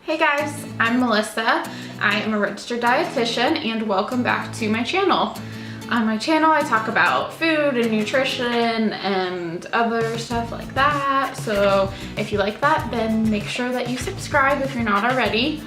Hey guys, I'm Melissa. I am a registered dietitian and welcome back to my channel. On my channel I talk about food and nutrition and other stuff like that. So if you like that, then make sure that you subscribe if you're not already.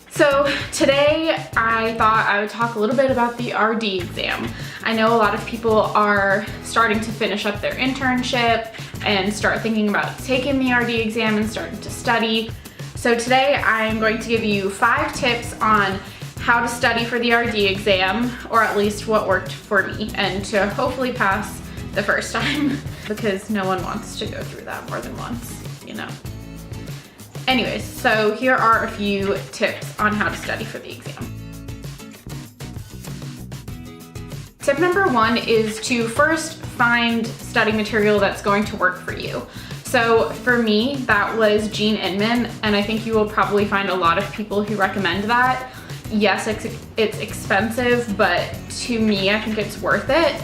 So today I thought I would talk a little bit about the RD exam. I know a lot of people are starting to finish up their internship and start thinking about taking the RD exam and starting to study. So today I'm going to give you 5 tips on how to study for the RD exam, or at least what worked for me, and to hopefully pass the first time because no one wants to go through that more than once, you know. Anyways, so here are a few tips on how to study for the exam. Tip number 1 is to first find study material that's going to work for you. So for me, that was Gene Inman, and I think you will probably find a lot of people who recommend that. Yes, it's expensive, but to me, I think it's worth it.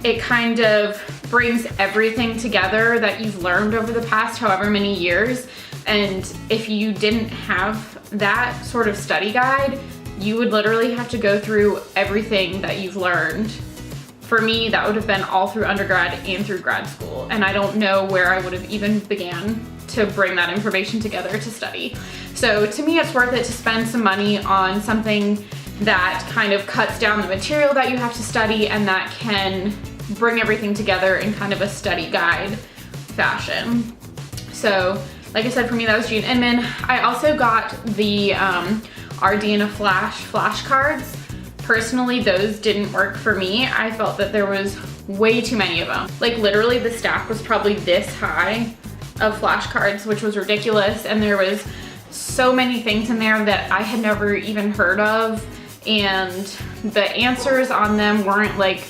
It kind of brings everything together that you've learned over the past however many years. And if you didn't have that sort of study guide, you would literally have to go through everything that you've learned. For me, that would have been all through undergrad and through grad school, and I don't know where I would have even began to bring that information together to study. So to me, it's worth it to spend some money on something that kind of cuts down the material that you have to study and that can bring everything together in kind of a study guide fashion. So like I said, for me, that was Gene Inman. I also got the RD in a Flash flashcards. Personally, those didn't work for me. I felt that there was way too many of them. Like literally the stack was probably this high of flashcards, which was ridiculous. And there was so many things in there that I had never even heard of. And the answers on them weren't like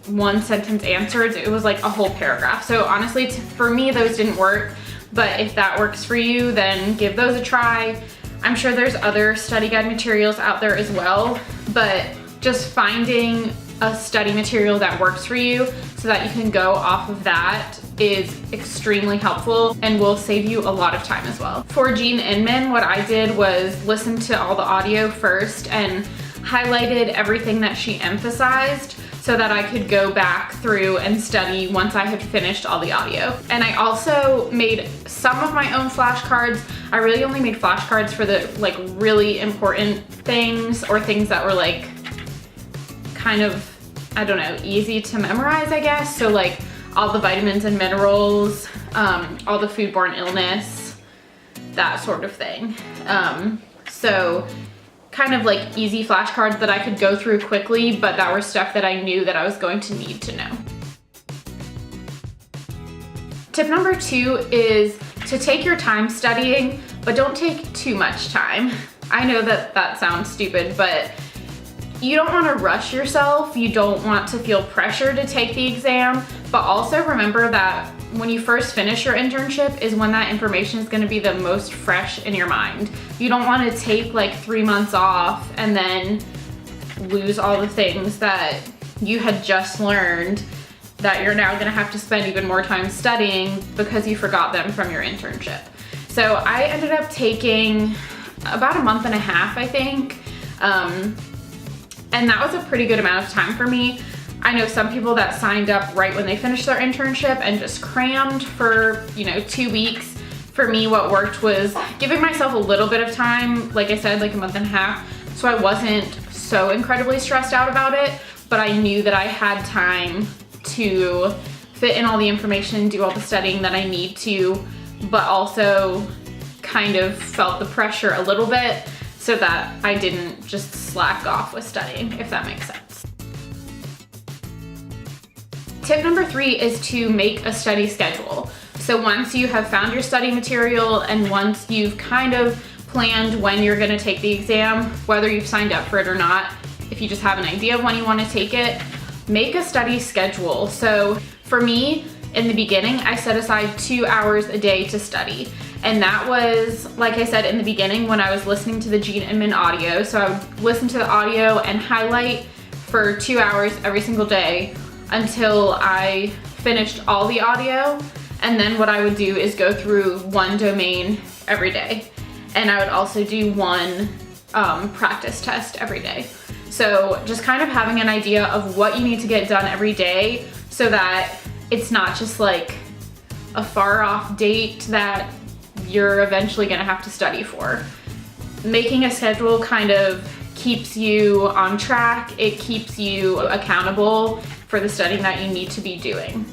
one sentence answers. It was like a whole paragraph. So honestly, for me, those didn't work. But if that works for you, then give those a try. I'm sure there's other study guide materials out there as well, but just finding a study material that works for you so that you can go off of that is extremely helpful and will save you a lot of time as well. For Gene Inman, what I did was listen to all the audio first and highlighted everything that she emphasized so that I could go back through and study once I had finished all the audio. And I also made some of my own flashcards. I really only made flashcards for the like really important things or things that were like kind of, I don't know, easy to memorize, I guess. So like all the vitamins and minerals, all the foodborne illness, that sort of thing. So kind of like easy flashcards that I could go through quickly, but that were stuff that I knew that I was going to need to know. Tip number 2 is to take your time studying, but don't take too much time. I know that that sounds stupid, but you don't want to rush yourself. You don't want to feel pressure to take the exam, but also remember that when you first finish your internship is when that information is going to be the most fresh in your mind. You don't want to take like 3 months off and then lose all the things that you had just learned that you're now going to have to spend even more time studying because you forgot them from your internship. So I ended up taking about a month and a half, I think. And that was a pretty good amount of time for me. I know some people that signed up right when they finished their internship and just crammed for, 2 weeks. For me, what worked was giving myself a little bit of time, like I said, like a month and a half, so I wasn't so incredibly stressed out about it, but I knew that I had time to fit in all the information, do all the studying that I need to, but also kind of felt the pressure a little bit so that I didn't just slack off with studying, if that makes sense. Tip number 3 is to make a study schedule. So once you have found your study material and once you've kind of planned when you're going to take the exam, whether you've signed up for it or not, if you just have an idea of when you want to take it, make a study schedule. So for me, in the beginning, I set aside 2 hours a day to study. And that was, like I said in the beginning, when I was listening to the Gene Inman audio. So I would listen to the audio and highlight for 2 hours every single day until I finished all the audio. And then what I would do is go through one domain every day. and I would also do one practice test every day. So just kind of having an idea of what you need to get done every day so that it's not just like a far off date that you're eventually gonna have to study for. Making a schedule kind of keeps you on track. It keeps you accountable for the studying that you need to be doing.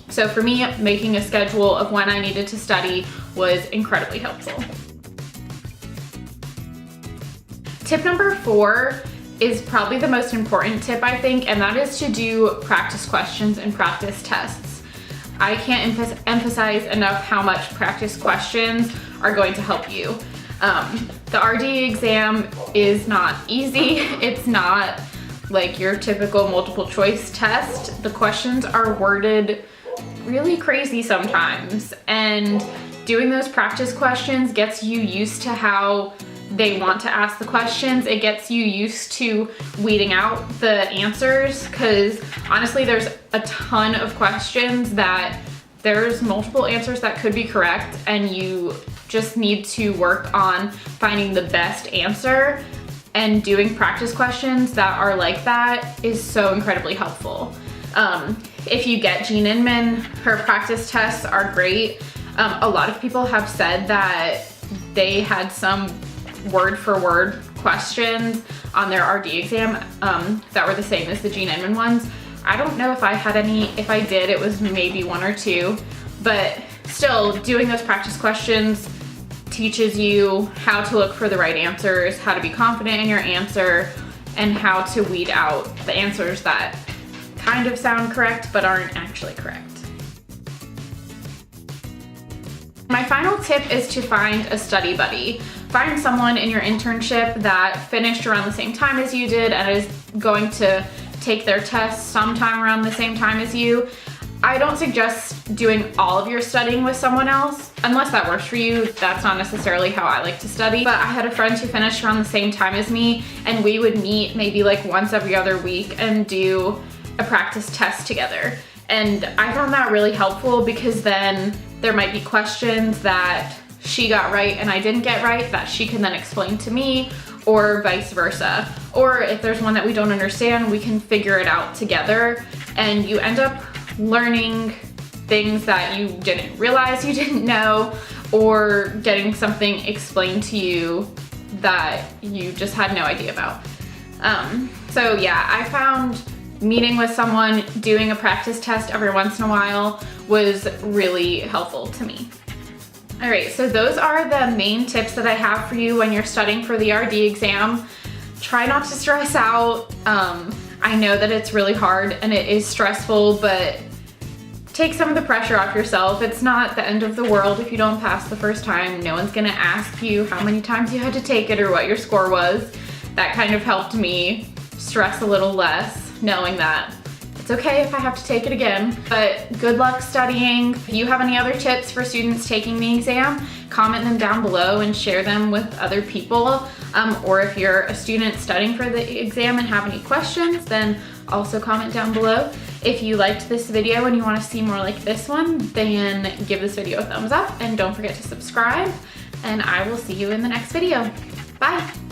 So for me, making a schedule of when I needed to study was incredibly helpful. Tip number 4 is probably the most important tip, I think, and that is to do practice questions and practice tests. I can't emphasize enough how much practice questions are going to help you. The RD exam is not easy. It's not like your typical multiple choice test. The questions are worded really crazy sometimes, and doing those practice questions gets you used to how they want to ask the questions. It gets you used to weeding out the answers, because honestly there's a ton of questions that there's multiple answers that could be correct, and you just need to work on finding the best answer, and doing practice questions that are like that is so incredibly helpful. If you get Jean Inman, her practice tests are great. A lot of people have said that they had some word for word questions on their RD exam that were the same as the Jean Inman ones. I don't know if I had any. If I did, it was maybe 1 or 2, but still, doing those practice questions teaches you how to look for the right answers, how to be confident in your answer, and how to weed out the answers that kind of sound correct but aren't actually correct. My final tip is to find a study buddy. Find someone in your internship that finished around the same time as you did and is going to take their tests sometime around the same time as you. I don't suggest doing all of your studying with someone else, unless that works for you. That's not necessarily how I like to study. But I had a friend who finished around the same time as me, and we would meet maybe like once every other week and do a practice test together. And I found that really helpful, because then there might be questions that she got right and I didn't get right that she can then explain to me, or vice versa. Or if there's one that we don't understand, we can figure it out together, and you end up learning things that you didn't realize you didn't know, or getting something explained to you that you just had no idea about. So yeah, I found meeting with someone, doing a practice test every once in a while was really helpful to me. All right, so those are the main tips that I have for you when you're studying for the RD exam. Try not to stress out. I know that it's really hard and it is stressful, but take some of the pressure off yourself. It's not the end of the world if you don't pass the first time. No one's gonna ask you how many times you had to take it or what your score was. That kind of helped me stress a little less, knowing that it's okay if I have to take it again. But good luck studying. If you have any other tips for students taking the exam, comment them down below and share them with other people. Or if you're a student studying for the exam and have any questions, then also comment down below. If you liked this video and you want to see more like this one, then give this video a thumbs up and don't forget to subscribe, and I will see you in the next video. Bye.